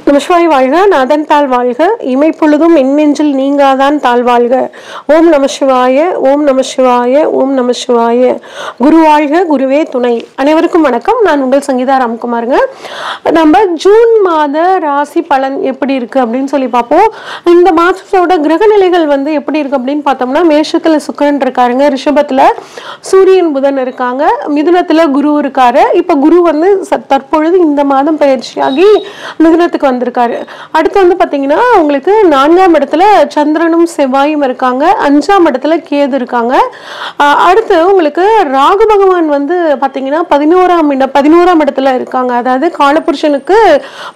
நமசிவாய் வாழ்க, நாதன் தாழ் வாழ்க, இமைப்பொழுதும் எண்ணெஞ்சில் நீங்காதான் தாழ் வாழ்க. ஓம் நம சிவாய, ஓம் நம சிவாய, ஓம் நம சிவாய. குரு வாழ்க, குருவே துணை. அனைவருக்கும் வணக்கம். நான் உங்கள் சங்கீதா ராம்குமாருங்க. நம்ம ஜூன் மாத ராசி பலன் எப்படி இருக்கு அப்படின்னு சொல்லி பார்ப்போம். இந்த மாதத்தோட கிரகநிலைகள் எப்படி இருக்கு அப்படின்னு பார்த்தோம்னா, மேஷத்துல சுக்கிரன் இருக்காருங்க, ரிஷபத்துல சூரியன் புதன் இருக்காங்க, மிதுனத்துல குரு இருக்காரு. இப்ப குரு தற்பொழுது இந்த மாதம் பயிற்சியாகி மிதுனத்துக்கு வந்திருக்காரு. அடுத்து பாத்தீங்கன்னா உங்களுக்கு 4ஆம் இடத்துல சந்திரனும் செவ்வாயும் இருக்காங்க, 5ஆம் இடத்துல கேது இருக்காங்க. அடுத்து உங்களுக்கு ராகு பகவான் பாத்தீங்கன்னா 11ஆம் இடத்துல இருக்காங்க. அதாவது காலபுருஷனுக்கு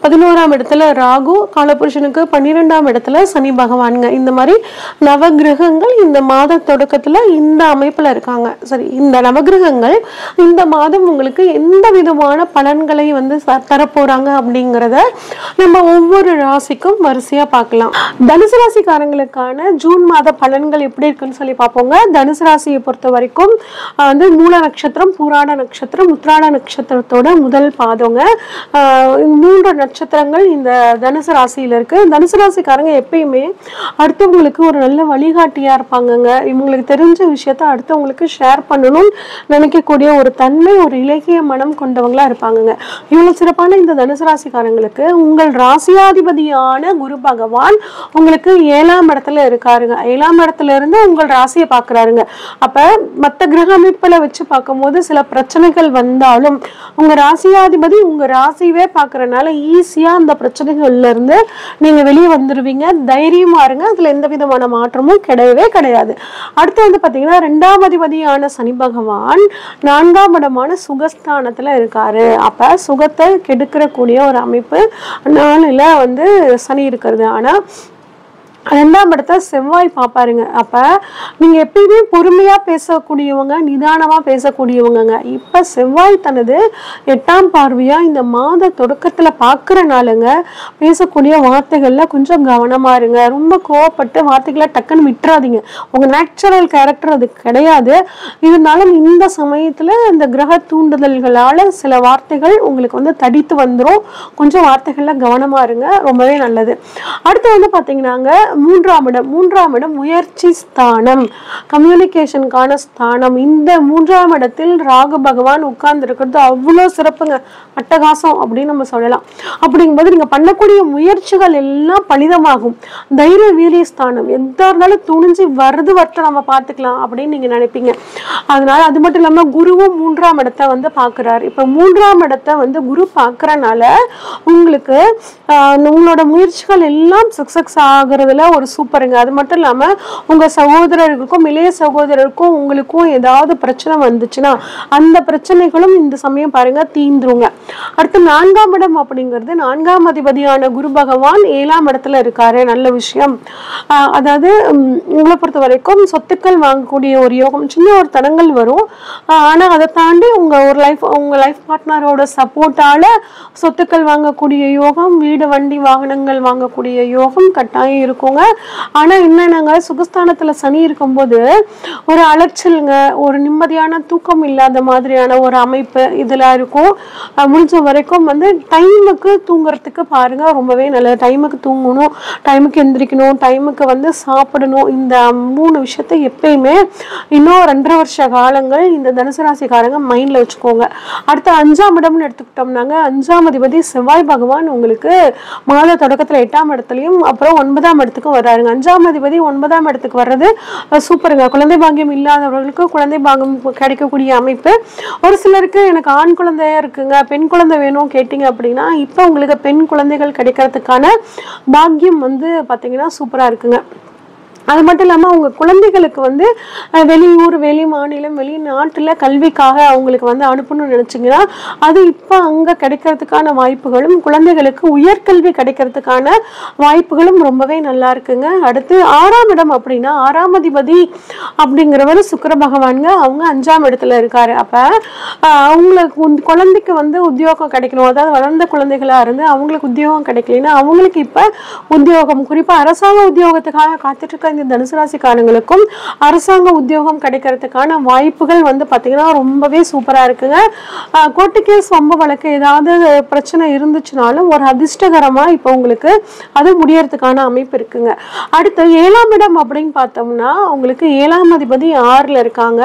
11ஆம் இடத்துல ராகு, காலபுருஷனுக்கு 12ஆம் இடத்துல சனி பகவானுங்க. இந்த மாதிரி நவகிரகங்கள் இந்த மாத தொடக்கத்துல இந்த அமைப்புல இருக்காங்க. சரி, இந்த நவகிரகங்கள் இந்த மாதம் உங்களுக்கு எந்த விதமான பலன்களை தரப்போறாங்க அப்படிங்கிறத நம்ம ஒவ்வொரு ராசிக்கும் வரிசையா பார்க்கலாம். தனுசு ராசிக்காரங்களுக்கான ஜூன் மாத பலன்கள் எப்படி இருக்குன்னு சொல்லி பார்ப்போங்க. தனுசு ராசியை பொறுத்த வரைக்கும் மூல நட்சத்திரம், பூராட நட்சத்திரம், உத்திராட நட்சத்திரத்தோட முதல் பாதங்க. 3 நட்சத்திரங்கள் இந்த தனுசு ராசியில இருக்கு. தனுசு ராசிக்காரங்க எப்பயுமே அடுத்தவங்களுக்கு ஒரு நல்ல வழிகாட்டியா இருப்பாங்கங்க. இவங்களுக்கு தெரிஞ்ச விஷயத்த அடுத்தவங்களுக்கு ஷேர் பண்ணணும்னு நினைக்கக்கூடிய ஒரு தன்மை, ஒரு இலக்கிய மனம் கொண்டவங்களா இருப்பாங்கங்க. இவ்வளவு சிறப்பான இந்த தனுசு ராசிக்காரங்களுக்கு உங்கள் ராசியாதிபதியான குரு பகவான் உங்களுக்கு 7ஆம் இடத்துல இருக்காருங்க. 7ஆம் இடத்துல இருந்து உங்கள் ராசியை பாக்குறாருங்க. அப்ப மற்ற கிரக அமைப்புல வச்சு பார்க்கும்போது சில பிரச்சனைகள் வந்தாலும் உங்க ராசியாதிபதி உங்க ராசியவே பாக்குறதுனால ஈஸியா அந்த பிரச்சனைகள்ல இருந்து நீங்க வெளியே வந்துருவீங்க. தைரியமா இருங்க, அதுல எந்த விதமான மாற்றமும் கிடையவே கிடையாது. அடுத்து பாத்தீங்கன்னா 2ஆம் அதிபதியான சனி பகவான் 4ஆம் இடமான சுகஸ்தானத்துல இருக்காரு. அப்ப சுகத்தை கெடுக்கிற கூடிய ஒரு அமைப்பு நாளில சனி இருக்கிறது. ஆனா 2ஆம் இடத்த செவ்வாய் பாப்பாருங்க. அப்ப நீங்க எப்பயுமே பொறுமையா பேசக்கூடியவங்க, நிதானமா பேசக்கூடியவங்க. இப்ப செவ்வாய் தனது 8ஆம் பார்வையா இந்த மாத தொடக்கத்துல பாக்குறனாலங்க பேசக்கூடிய வார்த்தைகள்ல கொஞ்சம் கவனமா இருங்க. ரொம்ப கோவப்பட்டு வார்த்தைகளை டக்குன்னு விட்டுறாதீங்க. உங்க நேச்சுரல் கேரக்டர் அது கிடையாது. இருந்தாலும் இந்த சமயத்துல இந்த கிரக தூண்டுதல்களால சில வார்த்தைகள் உங்களுக்கு தடித்து வந்துடும். கொஞ்சம் வார்த்தைகள்ல கவனமா இருங்க, ரொம்பவே நல்லது. அடுத்து பாத்தீங்கன்னாங்க 3ஆம் இடம் முயற்சி ஸ்தானம், கம்யூனிகேஷனுக்கான ஸ்தானம். இந்த 3ஆம் இடத்தில் ராகு பகவான் உட்கார்ந்து இருக்கிறது அவ்வளவு சிறப்புங்க, அட்டகாசம் அப்படின்னு நம்ம சொல்லலாம். அப்படிங்கும்போது நீங்க பண்ணக்கூடிய முயற்சிகள் எல்லாம் பலிதமாகும். தைரிய வீரிய ஸ்தானம், எதா இருந்தாலும் துணிஞ்சு வருது வரட்ட நம்ம பார்த்துக்கலாம் அப்படின்னு நீங்க நினைப்பீங்க. அதனால அது மட்டும் இல்லாம குருவும் 3ஆம் இடத்தை பாக்குறாரு. இப்ப 3ஆம் இடத்தை குரு பாக்குறனால உங்களுக்கு உங்களோட முயற்சிகள் எல்லாம் சக்சஸ் ஆகுறதுல ஒரு சூப்பருங்க. அது மட்டும் இல்லாம உங்க சகோதரர்களுக்கும் இளைய சகோதரருக்கும் உங்களுக்கும் ஏதாவது பிரச்சனை வந்துச்சுன்னா அந்த பிரச்சனைகளும் இந்த சமயம் பாருங்க தீந்துருங்க. அடுத்து 4ஆம் இடம் அப்படிங்கிறது 4ஆம் அதிபதியான குரு பகவான் 7ஆம் இடத்துல இருக்காரு. நல்ல விஷயம். அதாவது உங்களை பொறுத்த வரைக்கும் சொத்துக்கள் வாங்கக்கூடிய ஒரு யோகம், சின்ன ஒரு தடங்கள் வரும். ஆனா அதை தாண்டி உங்க லைஃப் பார்ட்னரோட சப்போர்ட்டால சொத்துக்கள் வாங்கக்கூடிய யோகம், வீடு வண்டி வாகனங்கள் வாங்கக்கூடிய யோகம் கட்டாயம் இருக்குங்க. ஆனா என்னன்னாங்க, சுகஸ்தானத்துல சனி இருக்கும்போது ஒரு அலைச்சலுங்க, ஒரு நிம்மதியான தூக்கம் இல்லாத மாதிரியான ஒரு அமைப்பு இதுல இருக்கும். முடிஞ்ச வரைக்கும் டைமுக்கு தூங்குறதுக்கு பாருங்க, ரொம்பவே நல்லது. டைமுக்கு தூங்கணும், டைமுக்கு எந்திரிக்கணும், டைமுக்கு சாப்பிடணும். இந்த 3 விஷயத்தை எப்பயுமே இன்னும் 2.5 வருஷ காலங்கள் இந்த தனுசு ராசிக்காரங்க மைண்ட்ல வச்சுக்கோங்க. அடுத்து 5ஆம் இடம்னு எடுத்துக்கிட்டோம்னாங்க, 5ஆம் அதிபதி செவ்வாய் பகவான் உங்களுக்கு மாத தொடக்கத்துல 8ஆம் இடத்துலயும் அப்புறம் 9ஆம் இடத்துக்கு வர்றாருங்க. 5ஆம் அதிபதி 9ஆம் இடத்துக்கு வர்றது சூப்பருங்க. குழந்தை பாக்கியம் இல்லாதவர்களுக்கு குழந்தை பாக்கியம் கிடைக்கக்கூடிய அமைப்பு. ஒரு சிலருக்கு எனக்கு ஆண் குழந்தையா இருக்குங்க, பெண் குழந்தை வேணும் கேட்டீங்க அப்படின்னா இப்ப உங்களுக்கு பெண் குழந்தைகள் கிடைக்கிறதுக்கான பாக்கியம் பாத்தீங்கன்னா சூப்பரா இருக்குங்க. அது மட்டும் இல்லாம உங்க குழந்தைகளுக்கு வெளியூர், வெளி மாநிலம், வெளிநாட்டுல கல்விக்காக அவங்களுக்கு அனுப்பணும்னு நினைச்சீங்கன்னா அது இப்ப அங்க கிடைக்கிறதுக்கான வாய்ப்புகளும், குழந்தைகளுக்கு உயர்கல்வி கிடைக்கிறதுக்கான வாய்ப்புகளும் ரொம்பவே நல்லா இருக்குங்க. அடுத்து 6ஆம் இடம் அப்படின்னா 6ஆம் அதிபதி அப்படிங்கிறவர் சுக்கிர பகவானுங்க. அவங்க 5ஆம் இடத்துல இருக்காரு. அப்ப அவங்களுக்கு குழந்தைக்கு உத்தியோகம் கிடைக்கணும். அதாவது வளர்ந்த குழந்தைகளா இருந்து அவங்களுக்கு உத்தியோகம் கிடைக்கலன்னா அவங்களுக்கு இப்ப உத்தியோகம், குறிப்பா அரசாங்க உத்தியோகத்துக்காக காத்துட்டு இருக்க இந்த தனுசு ராசிக்காரங்களுக்கும் அரசாங்க உத்தியோகம் கிடைக்கிறதுக்கான வாய்ப்புகள் வந்து பார்த்தீங்கன்னா ரொம்பவே சூப்பராக இருக்குங்க. கோர்ட்டு கேஸ் வம்பு வழக்கு ஏதாவது பிரச்சனை இருந்துச்சுனாலும் ஒரு அதிர்ஷ்டகரமாக இப்போ உங்களுக்கு அது முடியறதுக்கான அமைப்பு இருக்குங்க. அடுத்து 7ஆம் இடம் அப்படின்னு பார்த்தோம்னா உங்களுக்கு 7ஆம் அதிபதி 6ல் இருக்காங்க.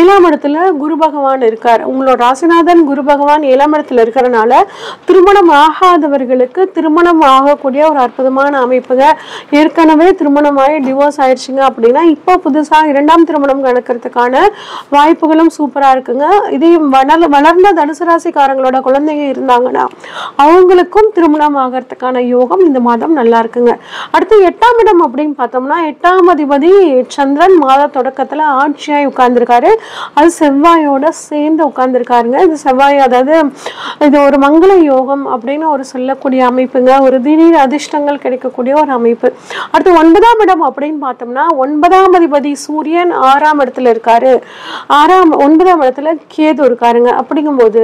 7ஆம் இடத்துல குரு பகவான் இருக்கார். உங்களோட ராசிநாதன் குரு பகவான் 7ஆம் இடத்துல இருக்கிறனால திருமணம் ஆகாதவர்களுக்கு திருமணம் ஆகக்கூடிய ஒரு அற்புதமான அமைப்புங்க. ஏற்கனவே திருமணமாகி டிவோர்ஸ் ஆயிடுச்சுங்க அப்படின்னா இப்போ புதுசாக 2ஆம் திருமணம் நடக்கிறதுக்கான வாய்ப்புகளும் சூப்பராக இருக்குங்க. இதே வளர்ந்த தனுசு ராசிக்காரங்களோட குழந்தைங்க இருந்தாங்கன்னா அவங்களுக்கும் திருமணம் ஆகிறதுக்கான யோகம் இந்த மாதம் நல்லா இருக்குங்க. அடுத்து 8ஆம் இடம் அப்படின்னு பார்த்தோம்னா 8ஆம் அதிபதி சந்திரன் மாத தொடக்கத்தில் ஆட்சியாய் உட்கார்ந்துருக்காரு. அது செவ்வாயோட சேர்ந்து உட்கார்ந்துருக்காருங்க. இது செவ்வாய், அதாவது இது ஒரு மங்கள யோகம் அப்படின்னு ஒரு சொல்லக்கூடிய அமைப்புங்க. ஒரு திடீர் அதிர்ஷ்டங்கள் கிடைக்கக்கூடிய ஒரு அமைப்பு. அடுத்து 9ஆம் இடம் அப்படின்னு பார்த்தோம்னா 9ஆம் அதிபதி சூரியன் 6ஆம் இடத்துல இருக்காரு. 9ஆம் இடத்துல கேது இருக்காருங்க. அப்படிங்கும்போது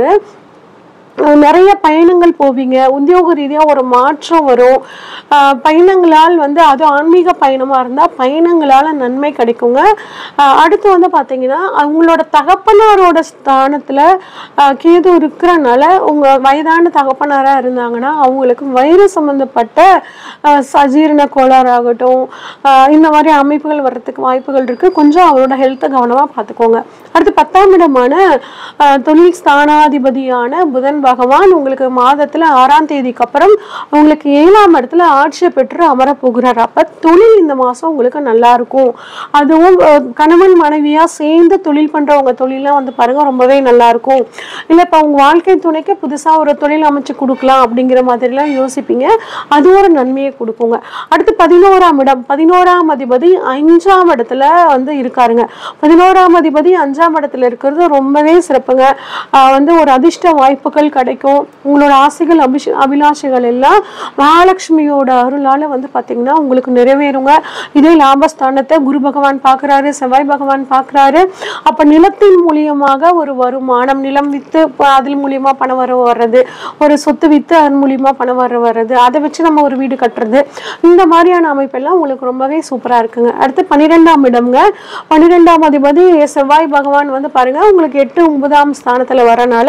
நிறைய பயணங்கள் போவீங்க. உத்தியோக ரீதியாக ஒரு மாற்றம் வரும். பயணங்களால் வந்து அது ஆன்மீக பயணமாக இருந்தால் பயணங்களால் நன்மை கிடைக்குங்க. அடுத்து வந்து பார்த்தீங்கன்னா அவங்களோட தகப்பனாரோட ஸ்தானத்தில் கேது இருக்கிறனால உங்கள் வயதான தகப்பனாராக இருந்தாங்கன்னா அவங்களுக்கு வயிறு சம்மந்தப்பட்ட சஜீரண கோளாறு ஆகட்டும் இந்த மாதிரி அமைப்புகள் வர்றதுக்கு வாய்ப்புகள் இருக்குது. கொஞ்சம் அவரோட ஹெல்த்தை கவனமாக பார்த்துக்கோங்க. அடுத்து 10ஆம் இடமான தொழில் ஸ்தானாதிபதியான புதன் பகவான் உங்களுக்கு மாதத்துல 6ஆம் தேதிக்கு அப்புறம் உங்களுக்கு 7ஆம் இடத்துல ஆட்சியை பெற்று அமர போகிறார். அப்ப தொழில் இந்த மாசம் உங்களுக்கு நல்லா இருக்கும். அதுவும் கணவன் மனைவியா சேர்ந்து தொழில் பண்றவங்க தொழிலாம் வந்து பாருங்க ரொம்பவே நல்லா இருக்கும். இல்ல இப்ப உங்க வாழ்க்கை துணைக்கு புதுசா ஒரு தொழில் அமைச்சு கொடுக்கலாம் அப்படிங்கிற மாதிரிலாம் யோசிப்பீங்க. அது ஒரு நன்மையை கொடுக்குங்க. அடுத்து 11ஆம் இடம், 11ஆம் அதிபதி 5ஆம் இடத்துல வந்து இருக்காருங்க. 11ஆம் அதிபதி 5ஆம் இடத்துல இருக்கிறது ரொம்பவே சிறப்புங்க. வந்து ஒரு அதிர்ஷ்ட வாய்ப்புகள் கிடைக்கும். உங்களோட ஆசைகள் அபிலாஷைகள் எல்லாம் மகாலட்சுமியோட அருளால வந்து பார்த்தீங்கன்னா உங்களுக்கு நிறைவேறுங்க. இதே லாபஸ்தானத்தை குரு பகவான் பார்க்குறாரு, செவ்வாய் பகவான் பார்க்குறாரு. அப்போ நிலத்தின் மூலியமாக ஒரு வருமானம், நிலம் விற்று அதில் மூலியமாக பணம் வர்றது, ஒரு சொத்து விற்று அதன் மூலியமாக பணம் வர்றது, அதை வச்சு நம்ம ஒரு வீடு கட்டுறது, இந்த மாதிரியான அமைப்பெல்லாம் உங்களுக்கு ரொம்பவே சூப்பராக இருக்குங்க. அடுத்து 12ஆம் இடம்ங்க. 12ஆம் அதிபதி செவ்வாய் பகவான் வந்து பாருங்க உங்களுக்கு 8, 9ஆம் ஸ்தானத்தில் வரனால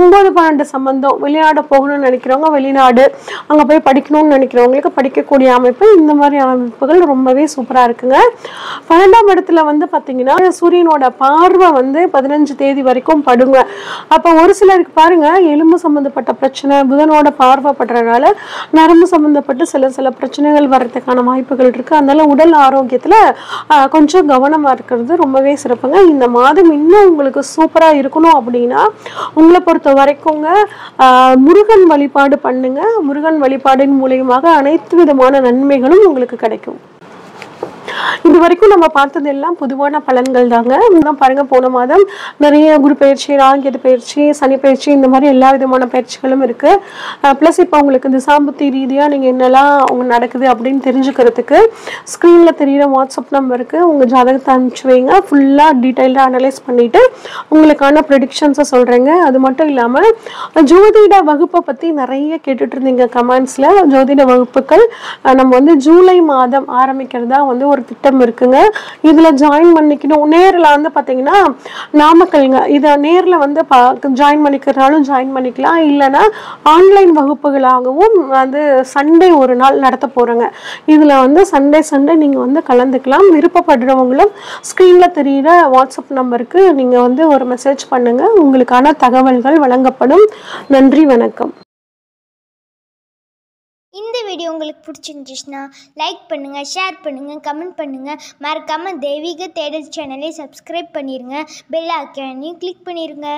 9, 12 சம்பந்தம், வெளிநாடு போகணும்னு நினைக்கிறவங்க வெளிநாடு, அங்கே போய் படிக்கணும்னு நினைக்கிறவங்களுக்கு படிக்கக்கூடிய அமைப்பு, இந்த மாதிரி அமைப்புகள் ரொம்பவே சூப்பராக இருக்குங்க. 12ஆம் இடத்துல வந்து பார்த்தீங்கன்னா சூரியனோட பார்வை வந்து 15 தேதி வரைக்கும் படுங்க. அப்போ ஒரு சிலருக்கு பாருங்க எலும்பு சம்பந்தப்பட்ட பிரச்சனை புதனோட பார்வை படுறதுனால நரம்பு சம்பந்தப்பட்டு சில பிரச்சனைகள் வர்றதுக்கான வாய்ப்புகள் இருக்கு. அதனால உடல் ஆரோக்கியத்தில் கொஞ்சம் கவனமாக இருக்கிறது ரொம்பவே சிறப்புங்க. இந்த மாதம் இன்னும் உங்களுக்கு சூப்பராக இருக்கணும் அப்படின்னா உங்களை பொறுத்த வரைக்குங்க முருகன் வழிபாடு பண்ணுங்க. முருகன் வழிபாடின் மூலியமாக அனைத்து விதமான நன்மைகளும் உங்களுக்கு கிடைக்கும். இது வரைக்கும் நம்ம பார்த்தது எல்லாம் பொதுவான பலன்கள் தாங்க. பாருங்க போன மாதம் நிறைய குரு பயிற்சி, ராகு பயிற்சி, சனி பயிற்சி, இந்த மாதிரி எல்லா விதமான பயிற்சிகளும் இருக்கு. பிளஸ் இப்போ உங்களுக்கு இந்த சாம்பத்தி ரீதியா நீங்க என்னெல்லாம் உங்க நடக்குது அப்படின்னு தெரிஞ்சுக்கிறதுக்கு ஸ்கிரீன்ல தெரியுற வாட்ஸ்அப் நம்பருக்கு உங்க ஜாதகத்தை அனுப்பிச்சு வைங்க. ஃபுல்லா டீடைல்டா அனலைஸ் பண்ணிட்டு உங்களுக்கான ப்ரெடிக்ஷன்ஸை சொல்றேங்க. அது மட்டும் இல்லாம ஜோதிட வகுப்பை பத்தி நிறைய கேட்டுட்டு இருந்தீங்க கமெண்ட்ஸ்ல. ஜோதிட வகுப்புகள் நம்ம வந்து ஜூலை மாதம் ஆரம்பிக்கிறதா வந்து ஒரு திட்டம் இருக்குங்க. இதுல ஜாயின் பண்ணிக்கணும். நேரில் வந்து பாத்தீங்கன்னா நாமக்கல்ங்க, இதை நேரில் வந்து ஜாயின் பண்ணிக்கிறனாலும் ஜாயின் பண்ணிக்கலாம். இல்லைன்னா ஆன்லைன் வகுப்புகளாகவும் வந்து சண்டே ஒரு நாள் நடத்த போறேங்க. இதுல வந்து சண்டே நீங்க வந்து கலந்துக்கலாம். விருப்பப்படுறவங்களும் ஸ்கிரீன்ல தெரியுற வாட்ஸ்அப் நம்பருக்கு நீங்க வந்து ஒரு மெசேஜ் பண்ணுங்க. உங்களுக்கான தகவல்கள் வழங்கப்படும். நன்றி, வணக்கம். இந்த வீடியோ உங்களுக்கு பிடிச்சிருந்துச்சுன்னா லைக் பண்ணுங்கள், ஷேர் பண்ணுங்கள், கமெண்ட் பண்ணுங்கள். மறக்காமல் தெய்வீக தேடல் சேனலை சப்ஸ்கிரைப் பண்ணிடுங்க. பெல் ஐக்கானையும் கிளிக் பண்ணிடுங்க.